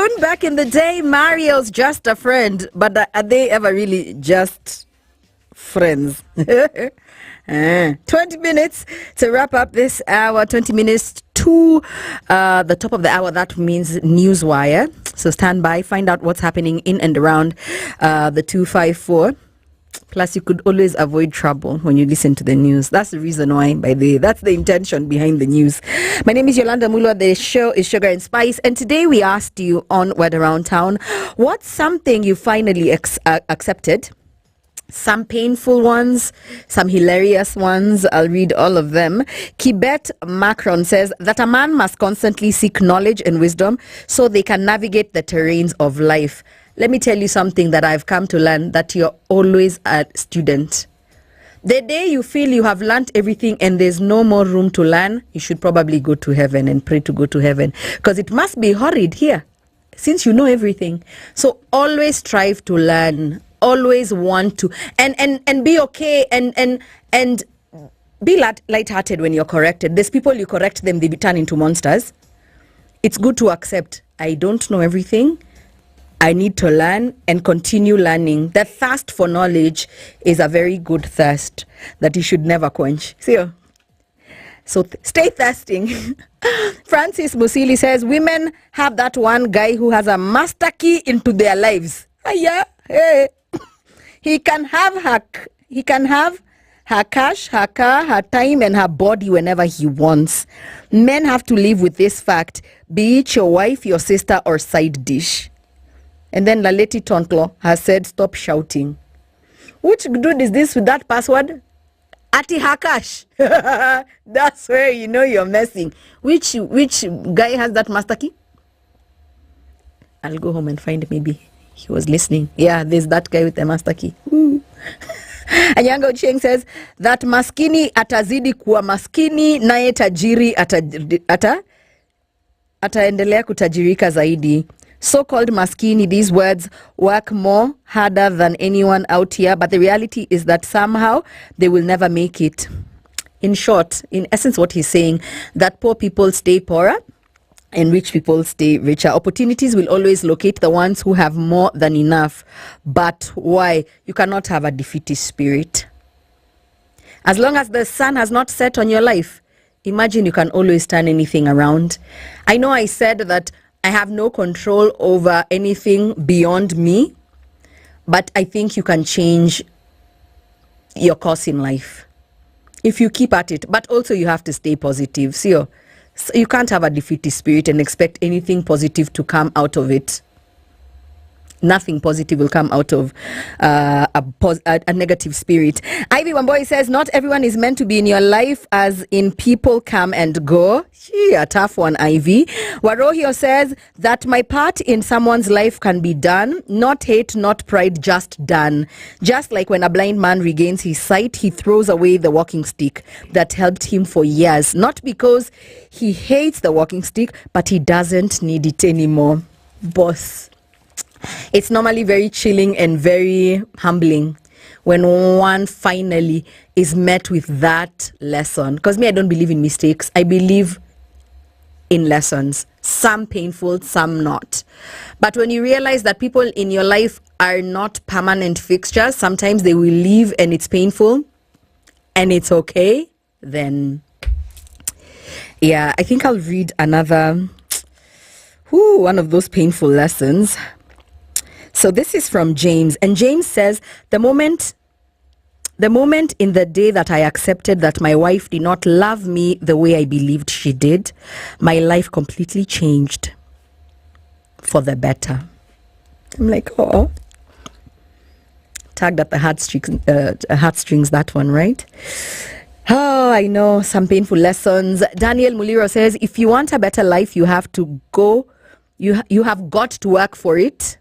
June, back in the day, Mario's just a friend. But are they ever really just friends? 20 minutes to wrap up this hour. 20 minutes to the top of the hour. That means Newswire. So stand by, find out what's happening in and around the 254. Plus, you could always avoid trouble when you listen to the news. That's the reason why, by the way. That's the intention behind the news. My name is Yolanda Mulwa. The show is Sugar and Spice. And today we asked you on Word Around Town, what's something you finally accepted? Some painful ones, some hilarious ones. I'll read all of them. Kibet Macron says that a man must constantly seek knowledge and wisdom so they can navigate the terrains of life. Let me tell you something that I've come to learn, that you're always a student. The day you feel you have learned everything and there's no more room to learn, you should probably go to heaven and pray to go to heaven, because it must be horrid here since you know everything. So always strive to learn, always want to, and be okay and be lighthearted when you're corrected. There's people you correct them, they turn into monsters. It's good to accept, I don't know everything. I need to learn and continue learning. The thirst for knowledge is a very good thirst that you should never quench. See? So stay thirsting. Francis Musili says women have that one guy who has a master key into their lives. Yeah, hey. He can have her cash, her car, her time, and her body whenever he wants. Men have to live with this fact, be it your wife, your sister, or side dish. And then Laleti Tontlo has said, stop shouting. Which dude is this with that password? Ati Hakash. That's where you know you're messing. Which guy has that master key? I'll go home and find, maybe he was listening. Yeah, there's that guy with the master key. Anyanga Ucheng says that maskini atazidi kuwa maskini, naye tajiri ataendelea kutajirika zaidi. So-called maskini, these words work more harder than anyone out here, but the reality is that somehow they will never make it. In short, in essence, what he's saying, that poor people stay poorer and rich people stay richer. Opportunities will always locate the ones who have more than enough. But why? You cannot have a defeatist spirit. As long as the sun has not set on your life, imagine you can always turn anything around. I know I said that I have no control over anything beyond me, but I think you can change your course in life if you keep at it. But also you have to stay positive. So you can't have a defeatist spirit and expect anything positive to come out of it. Nothing positive will come out of a negative spirit. Ivy Wamboy says, not everyone is meant to be in your life, as in people come and go. A tough one, Ivy. Warohio says that my part in someone's life can be done. Not hate, not pride, just done. Just like when a blind man regains his sight, he throws away the walking stick that helped him for years. Not because he hates the walking stick, but he doesn't need it anymore. Boss. It's normally very chilling and very humbling when one finally is met with that lesson. Because me, I don't believe in mistakes. I believe in lessons. Some painful, some not. But when you realize that people in your life are not permanent fixtures, sometimes they will leave and it's painful and it's okay, then yeah, I think I'll read another one of those painful lessons. So this is from James, and James says, the moment in the day that I accepted that my wife did not love me the way I believed she did, my life completely changed for the better. I'm like, oh, tagged at the heartstrings, that one, right? Oh, I know, some painful lessons. Daniel Muliro says, if you want a better life, you have to go, you have got to work for it.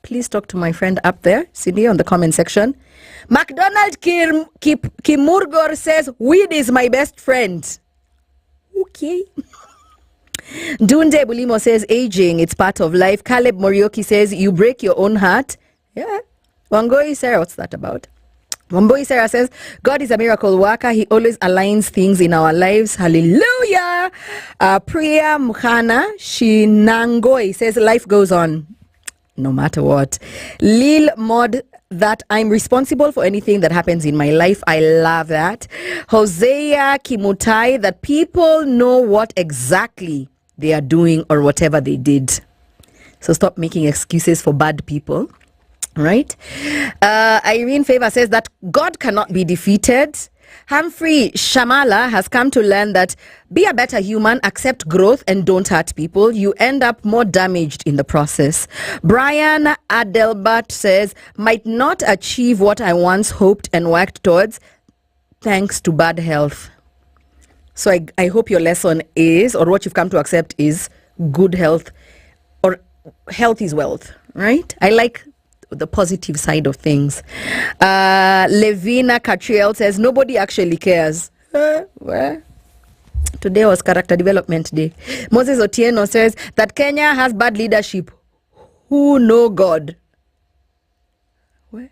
Please talk to my friend up there, Cindy, on the comment section. McDonald Kimurgor says, weed is my best friend. Okay. Dunde Bulimo says, aging, it's part of life. Caleb Morioki says, you break your own heart. Yeah. Wangoi Sarah, what's that about? Wamboi Sarah says, God is a miracle worker. He always aligns things in our lives. Hallelujah. Priya Mukhana Shinangoi says, life goes on no matter what. Lil Mod, that I'm responsible for anything that happens in my life. I love that. Hosea Kimutai, that people know what exactly they are doing or whatever they did. So stop making excuses for bad people. Right? Irene Favor says that God cannot be defeated. Humphrey Shamala has come to learn that be a better human, accept growth, and don't hurt people. You end up more damaged in the process. Brian Adelbert says, might not achieve what I once hoped and worked towards thanks to bad health. So I hope your lesson is, or what you've come to accept is, good health, or health is wealth, right? I like the positive side of things. Levina Catriel says, nobody actually cares. Well, today was character development day. Moses Otieno says that Kenya has bad leadership. Who know God? Where?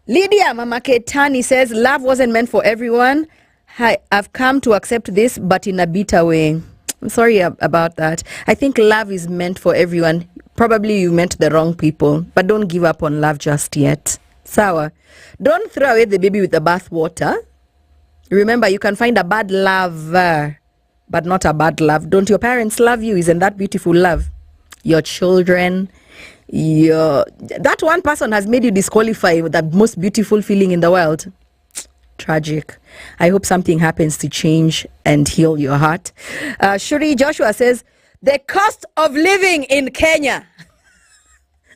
Lydia Mamaketani says, love wasn't meant for everyone. I've come to accept this, but in a bitter way. I'm sorry about that. I think love is meant for everyone. Probably you meant the wrong people, but don't give up on love just yet. Sawa. Don't throw away the baby with the bath water. Remember, you can find a bad lover, but not a bad love. Don't your parents love you? Isn't that beautiful love? Your children, that one person has made you disqualify the most beautiful feeling in the world. Tragic. I hope something happens to change and heal your heart. Shuri Joshua says, the cost of living in Kenya.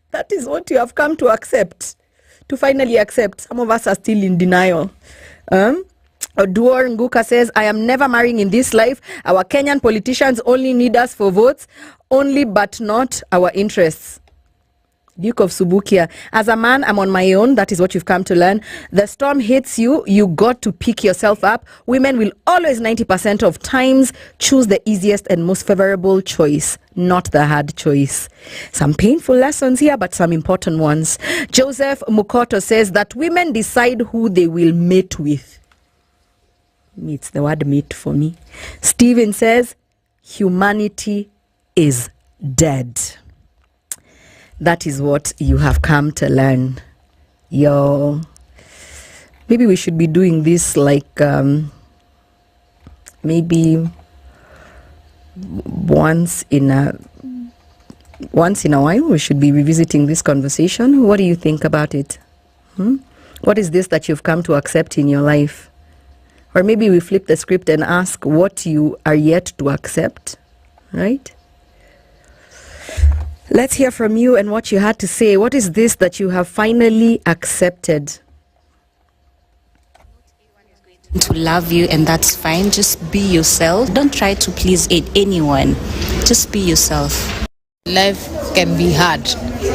That is what you have come to accept. To finally accept. Some of us are still in denial. Oduor Nguka says, I am never marrying in this life. Our Kenyan politicians only need us for votes, only but not our interests. Duke of Subukia, as a man, I'm on my own. That is what you've come to learn. The storm hits you, you got to pick yourself up. Women will always 90% of times choose the easiest and most favorable choice, not the hard choice. Some painful lessons here, but some important ones. Joseph Mukoto says that women decide who they will mate with. It's the word mate for me. Stephen says, humanity is dead. That is what you have come to learn. Maybe we should be doing this like maybe once in a while. We should be revisiting this conversation. What do you think about it? What is this that you've come to accept in your life? Or maybe we flip the script and ask what you are yet to accept, right? Let's hear from you and what you had to say. What is this that you have finally accepted? To love you, and that's fine. Just be yourself. Don't try to please anyone. Just be yourself. Life can be hard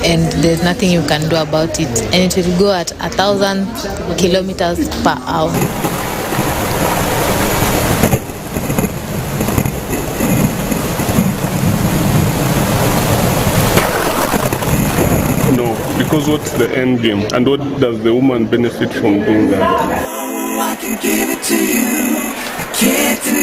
and there's nothing you can do about it, and it will go at 1,000 kilometers per hour. Because what's the end game, and what does the woman benefit from doing that? I can give it to you. I can't